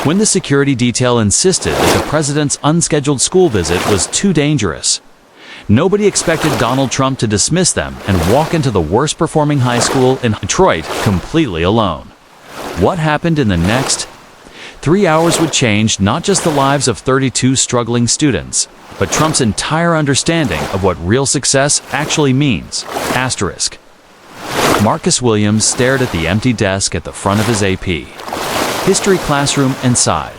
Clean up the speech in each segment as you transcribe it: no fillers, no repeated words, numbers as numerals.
when the security detail insisted that the president's unscheduled school visit was too dangerous. Nobody expected Donald Trump to dismiss them and walk into the worst-performing high school in Detroit completely alone. What happened in the next 3 hours would change not just the lives of 32 struggling students, but Trump's entire understanding of what real success actually means. Asterisk. Marcus Williams stared at the empty desk at the front of his AP history classroom and sighed.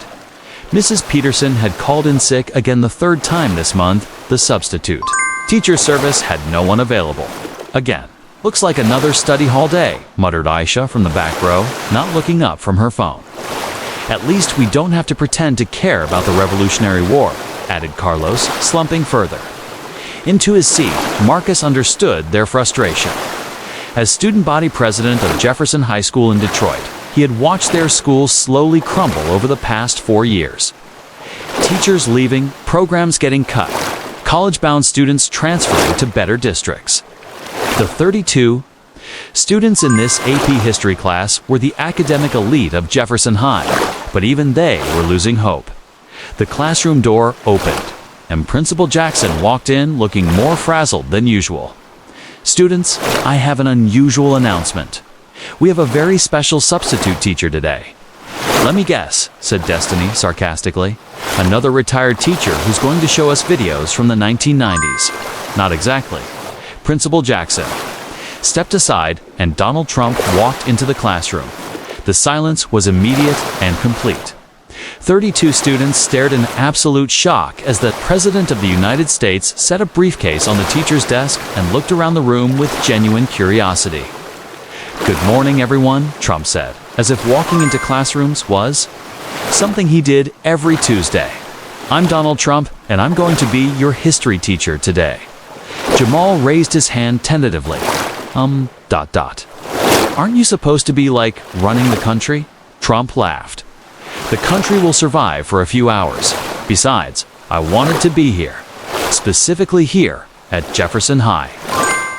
Mrs. Peterson had called in sick again the third time this month. The substitute teacher service had no one available. Again. Looks like another study hall day, muttered Aisha from the back row, not looking up from her phone. At least we don't have to pretend to care about the Revolutionary War, added Carlos, slumping further. Into his seat, Marcus understood their frustration. As student body president of Jefferson High School in Detroit, he had watched their school slowly crumble over the past 4 years. Teachers leaving, programs getting cut, college-bound students transferring to better districts. The 32 students in this AP history class were the academic elite of Jefferson High, but even they were losing hope. The classroom door opened, and Principal Jackson walked in looking more frazzled than usual. Students, I have an unusual announcement. We have a very special substitute teacher today. Let me guess, said Destiny sarcastically. Another retired teacher who's going to show us videos from the 1990s. Not exactly. Principal Jackson stepped aside and Donald Trump walked into the classroom. The silence was immediate and complete. 32 students stared in absolute shock as the President of the United States set a briefcase on the teacher's desk and looked around the room with genuine curiosity. Good morning, everyone, Trump said, as if walking into classrooms was something he did every Tuesday. I'm Donald Trump, and I'm going to be your history teacher today. Jamal raised his hand tentatively. Aren't you supposed to be like running the country? Trump laughed. The country will survive for a few hours. Besides, I wanted to be here. Specifically here at Jefferson High.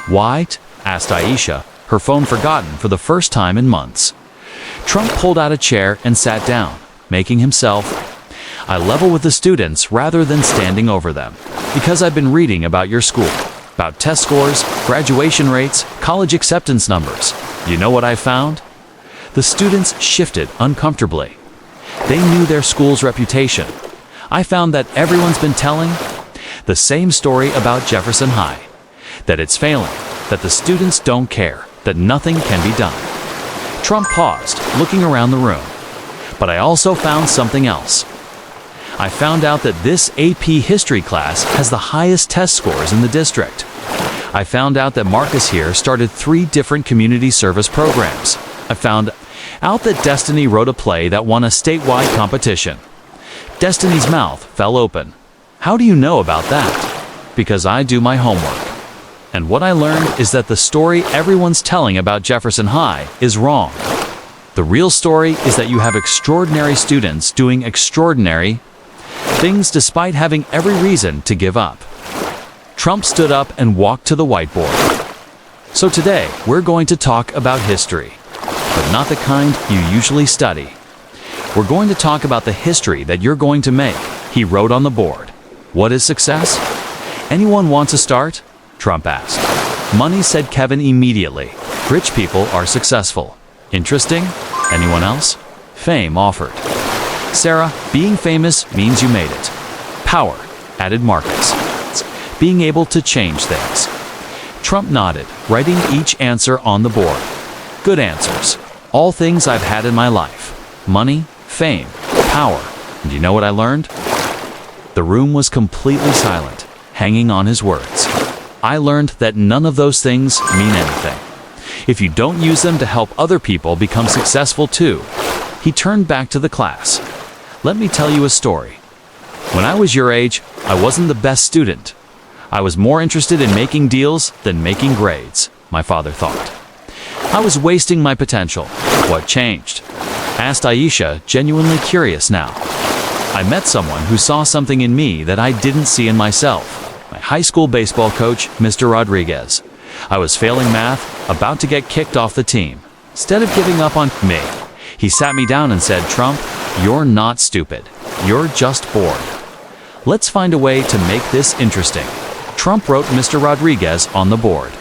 Why? Asked Aisha, her phone forgotten for the first time in months. Trump pulled out a chair and sat down, making himself. I level with the students rather than standing over them. Because I've been reading about your school. About test scores, graduation rates, college acceptance numbers. You know what I found? The students shifted uncomfortably. They knew their school's reputation. I found that everyone's been telling the same story about Jefferson High. That it's failing, that the students don't care, that nothing can be done. Trump paused, looking around the room. But I also found something else. I found out that this AP history class has the highest test scores in the district. I found out that Marcus here started 3 different community service programs. I found out that Destiny wrote a play that won a statewide competition. Destiny's mouth fell open. How do you know about that? Because I do my homework. And what I learned is that the story everyone's telling about Jefferson High is wrong. The real story is that you have extraordinary students doing extraordinary things despite having every reason to give up. Trump stood up and walked to the whiteboard. So today, we're going to talk about history, but not the kind you usually study. We're going to talk about the history that you're going to make, he wrote on the board. What is success? Anyone want to start? Trump asked. Money, said Kevin immediately. Rich people are successful. Interesting? Anyone else? Fame offered. Sarah, being famous means you made it. Power, added Marcus. Being able to change things. Trump nodded, writing each answer on the board. Good answers. All things I've had in my life. Money, fame, power. And you know what I learned? The room was completely silent, hanging on his words. I learned that none of those things mean anything. If you don't use them to help other people become successful too. He turned back to the class. Let me tell you a story. When I was your age, I wasn't the best student. I was more interested in making deals than making grades, my father thought. I was wasting my potential. What changed? Asked Aisha, genuinely curious now. I met someone who saw something in me that I didn't see in myself. My high school baseball coach, Mr. Rodriguez. I was failing math, about to get kicked off the team. Instead of giving up on me, he sat me down and said, Trump, You're not stupid. You're just bored. Let's find a way to make this interesting. Trump wrote Mr. Rodriguez on the board.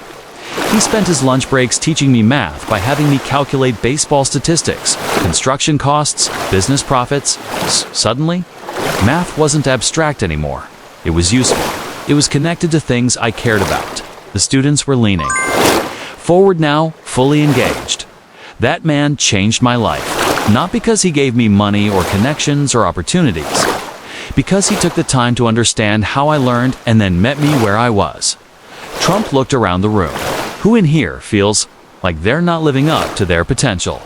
He spent his lunch breaks teaching me math by having me calculate baseball statistics, construction costs, business profits. Suddenly, math wasn't abstract anymore. It was useful. It was connected to things I cared about. The students were leaning forward now, fully engaged. That man changed my life, not because he gave me money or connections or opportunities, because he took the time to understand how I learned and then met me where I was. Trump looked around the room. Who in here feels like they're not living up to their potential?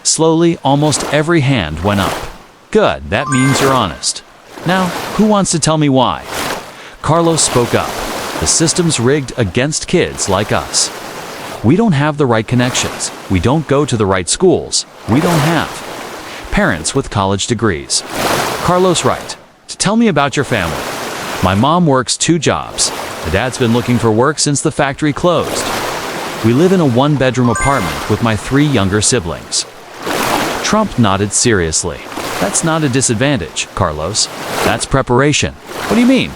Slowly, almost every hand went up. Good, that means you're honest. Now, who wants to tell me why? Carlos spoke up. The system's rigged against kids like us. We don't have the right connections. We don't go to the right schools. We don't have parents with college degrees. Carlos, right. Tell me about your family. My mom works 2 jobs. My dad's been looking for work since the factory closed. We live in a 1-bedroom apartment with my 3 younger siblings. Trump nodded seriously. That's not a disadvantage, Carlos. That's preparation. What do you mean?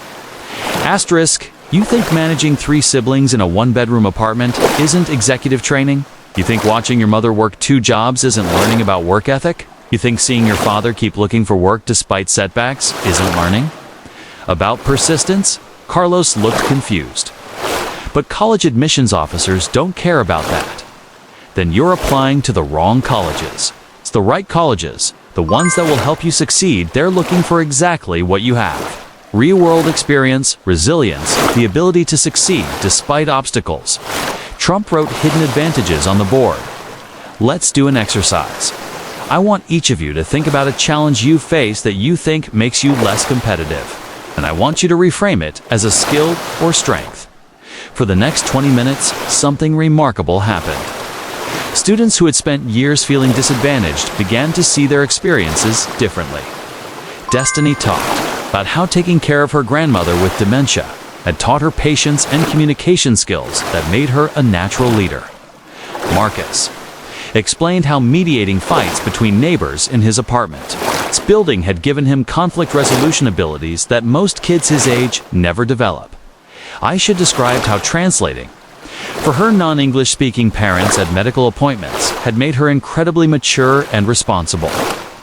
Asterisk, you think managing 3 siblings in a 1-bedroom apartment isn't executive training? You think watching your mother work 2 jobs isn't learning about work ethic? You think seeing your father keep looking for work despite setbacks isn't learning? About persistence? Carlos looked confused. But college admissions officers don't care about that. Then you're applying to the wrong colleges. It's the right colleges, the ones that will help you succeed. They're looking for exactly what you have. Real-world experience, resilience, the ability to succeed despite obstacles. Trump wrote hidden advantages on the board. Let's do an exercise. I want each of you to think about a challenge you face that you think makes you less competitive. And I want you to reframe it as a skill or strength. For the next 20 minutes, something remarkable happened. Students who had spent years feeling disadvantaged began to see their experiences differently. Destiny talked about how taking care of her grandmother with dementia had taught her patience and communication skills that made her a natural leader. Marcus explained how mediating fights between neighbors in his apartment. Its building had given him conflict resolution abilities that most kids his age never develop. Aisha described how translating for her non-English speaking parents at medical appointments had made her incredibly mature and responsible.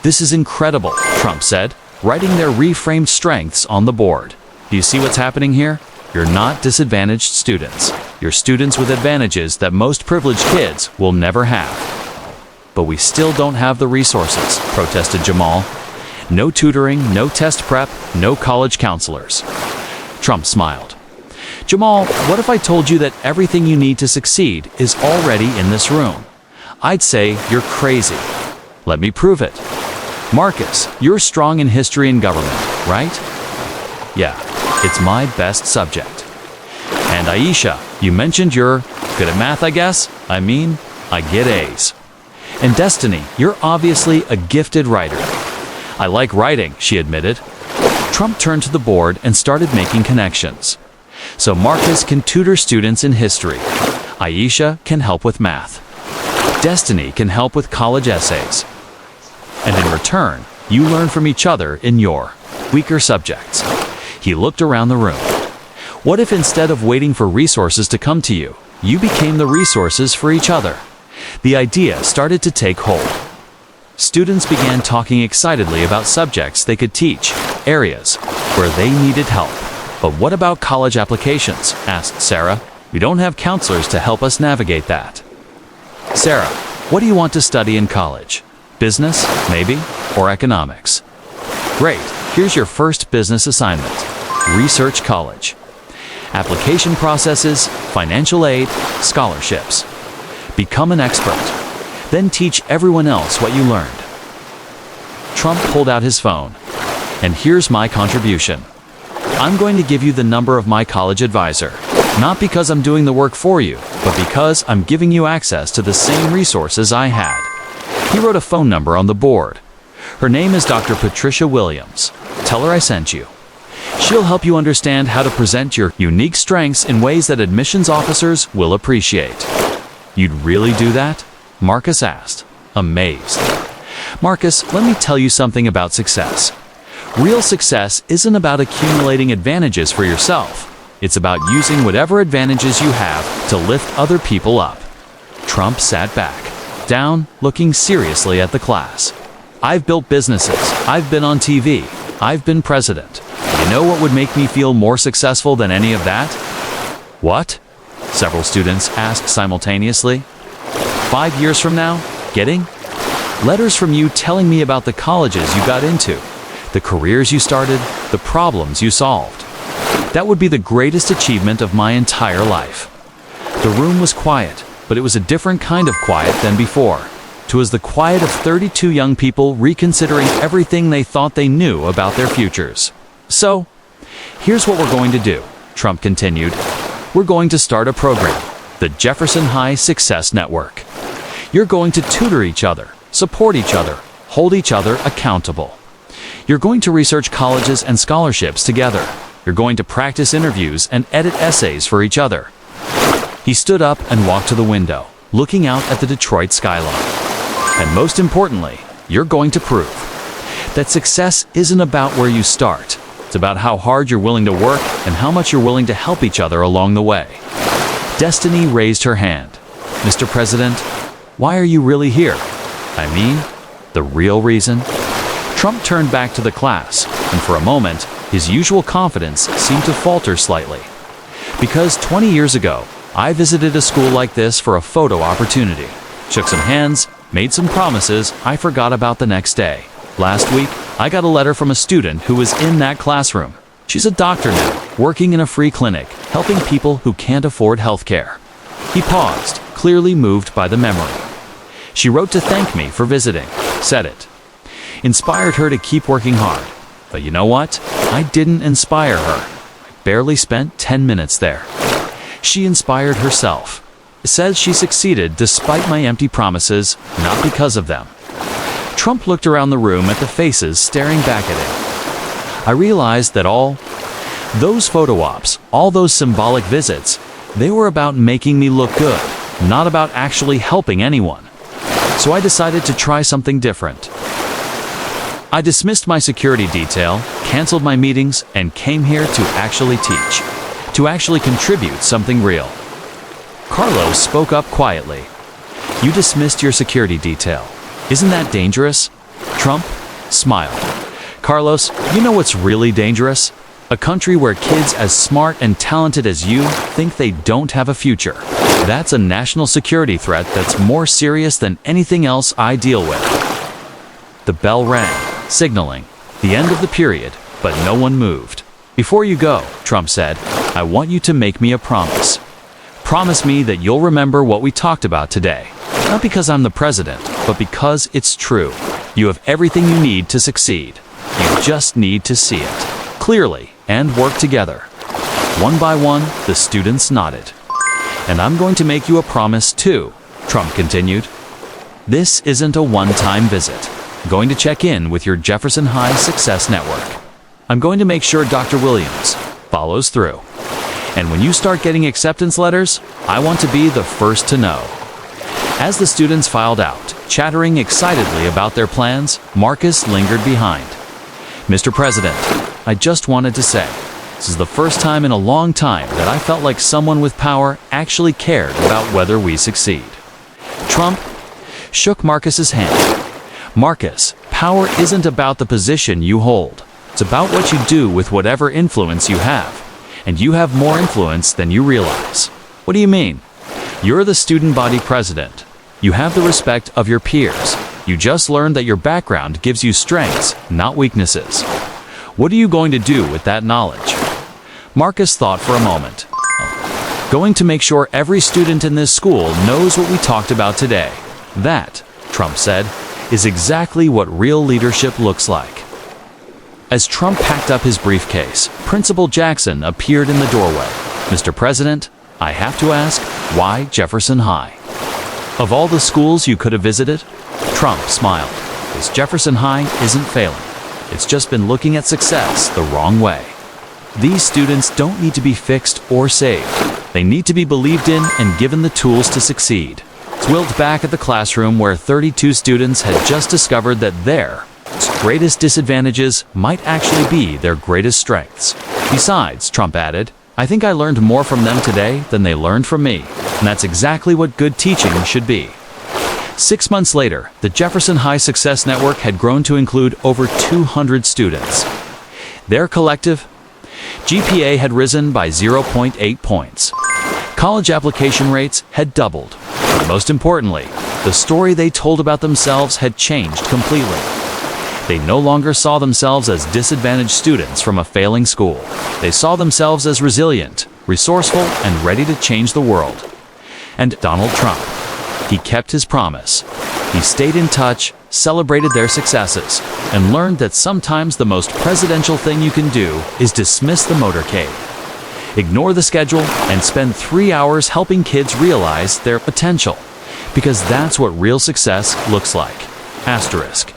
This is incredible, Trump said, writing their reframed strengths on the board. Do you see what's happening here? You're not disadvantaged students. You're students with advantages that most privileged kids will never have. But we still don't have the resources, protested Jamal. No tutoring, no test prep, no college counselors. Trump smiled. Jamal, what if I told you that everything you need to succeed is already in this room? I'd say you're crazy. Let me prove it. Marcus, you're strong in history and government, right? Yeah, it's my best subject. And Aisha, you mentioned you're good at math, I guess? I mean, I get A's. And Destiny, you're obviously a gifted writer. I like writing, she admitted. Trump turned to the board and started making connections. So Marcus can tutor students in history. Aisha can help with math. Destiny can help with college essays. And in return, you learn from each other in your weaker subjects. He looked around the room. What if instead of waiting for resources to come to you, you became the resources for each other? The idea started to take hold. Students began talking excitedly about subjects they could teach, areas where they needed help. But what about college applications? Asked Sarah. We don't have counselors to help us navigate that. Sarah, what do you want to study in college? Business, maybe? Or economics? Great, here's your first business assignment. Research college. Application processes, financial aid, scholarships. Become an expert. Then teach everyone else what you learned. Trump pulled out his phone. And here's my contribution. I'm going to give you the number of my college advisor. Not because I'm doing the work for you, but because I'm giving you access to the same resources I had. He wrote a phone number on the board. Her name is Dr. Patricia Williams. Tell her I sent you. She'll help you understand how to present your unique strengths in ways that admissions officers will appreciate. You'd really do that? Marcus asked, amazed. Marcus, let me tell you something about success. Real success isn't about accumulating advantages for yourself. It's about using whatever advantages you have to lift other people up. Trump sat back, down, looking seriously at the class. I've built businesses. I've been on TV. I've been president. You know what would make me feel more successful than any of that? What? Several students asked simultaneously. 5 years from now? Getting? Letters from you telling me about the colleges you got into, the careers you started, the problems you solved. That would be the greatest achievement of my entire life. The room was quiet, but it was a different kind of quiet than before. It was the quiet of 32 young people reconsidering everything they thought they knew about their futures. So, here's what we're going to do, Trump continued. We're going to start a program, the Jefferson High Success Network. You're going to tutor each other, support each other, hold each other accountable. You're going to research colleges and scholarships together. You're going to practice interviews and edit essays for each other. He stood up and walked to the window, looking out at the Detroit skyline. And most importantly, you're going to prove that success isn't about where you start. It's about how hard you're willing to work and how much you're willing to help each other along the way. Destiny raised her hand. Mr. President, why are you really here? I mean, the real reason? Trump turned back to the class, and for a moment, his usual confidence seemed to falter slightly. Because 20 years ago, I visited a school like this for a photo opportunity. Shook some hands, made some promises I forgot about the next day. Last week, I got a letter from a student who was in that classroom. She's a doctor now, working in a free clinic, helping people who can't afford health care. He paused, clearly moved by the memory. She wrote to thank me for visiting, said it. Inspired her to keep working hard. But you know what? I didn't inspire her. I barely spent 10 minutes there. She inspired herself. Said she succeeded despite my empty promises, not because of them. Trump looked around the room at the faces staring back at him. I realized that all those photo ops, all those symbolic visits, they were about making me look good, not about actually helping anyone. So I decided to try something different. I dismissed my security detail, canceled my meetings, and came here to actually teach, to actually contribute something real. Carlos spoke up quietly. You dismissed your security detail. Isn't that dangerous? Trump smiled. Carlos, you know what's really dangerous? A country where kids as smart and talented as you think they don't have a future. That's a national security threat that's more serious than anything else I deal with. The bell rang, signaling the end of the period, but no one moved. Before you go, Trump said, I want you to make me a promise. Promise me that you'll remember what we talked about today. Not because I'm the president, but because it's true. You have everything you need to succeed. You just need to see it clearly and work together. One by one, the students nodded. And I'm going to make you a promise too, Trump continued. This isn't a one-time visit. I'm going to check in with your Jefferson High Success Network. I'm going to make sure Dr. Williams follows through. And when you start getting acceptance letters, I want to be the first to know. As the students filed out, chattering excitedly about their plans, Marcus lingered behind. Mr. President, I just wanted to say, this is the first time in a long time that I felt like someone with power actually cared about whether we succeed. Trump shook Marcus's hand. Marcus, power isn't about the position you hold. It's about what you do with whatever influence you have. And you have more influence than you realize. What do you mean? You're the student body president. You have the respect of your peers. You just learned that your background gives you strengths, not weaknesses. What are you going to do with that knowledge? Marcus thought for a moment. Going to make sure every student in this school knows what we talked about today. That, Trump said, is exactly what real leadership looks like. As Trump packed up his briefcase, Principal Jackson appeared in the doorway. Mr. President, I have to ask, why Jefferson High? Of all the schools you could have visited, Trump smiled. Because Jefferson High isn't failing. It's just been looking at success the wrong way. These students don't need to be fixed or saved. They need to be believed in and given the tools to succeed. Wilt back at the classroom where 32 students had just discovered that their greatest disadvantages might actually be their greatest strengths. Besides, Trump added, I think I learned more from them today than they learned from me, and that's exactly what good teaching should be. 6 months later, the Jefferson High Success Network had grown to include over 200 students. Their collective GPA had risen by 0.8 points. College application rates had doubled. And most importantly, the story they told about themselves had changed completely. They no longer saw themselves as disadvantaged students from a failing school. They saw themselves as resilient, resourceful, and ready to change the world. And Donald Trump, he kept his promise. He stayed in touch, celebrated their successes, and learned that sometimes the most presidential thing you can do is dismiss the motorcade. Ignore the schedule and spend 3 hours helping kids realize their potential, because that's what real success looks like. Asterisk.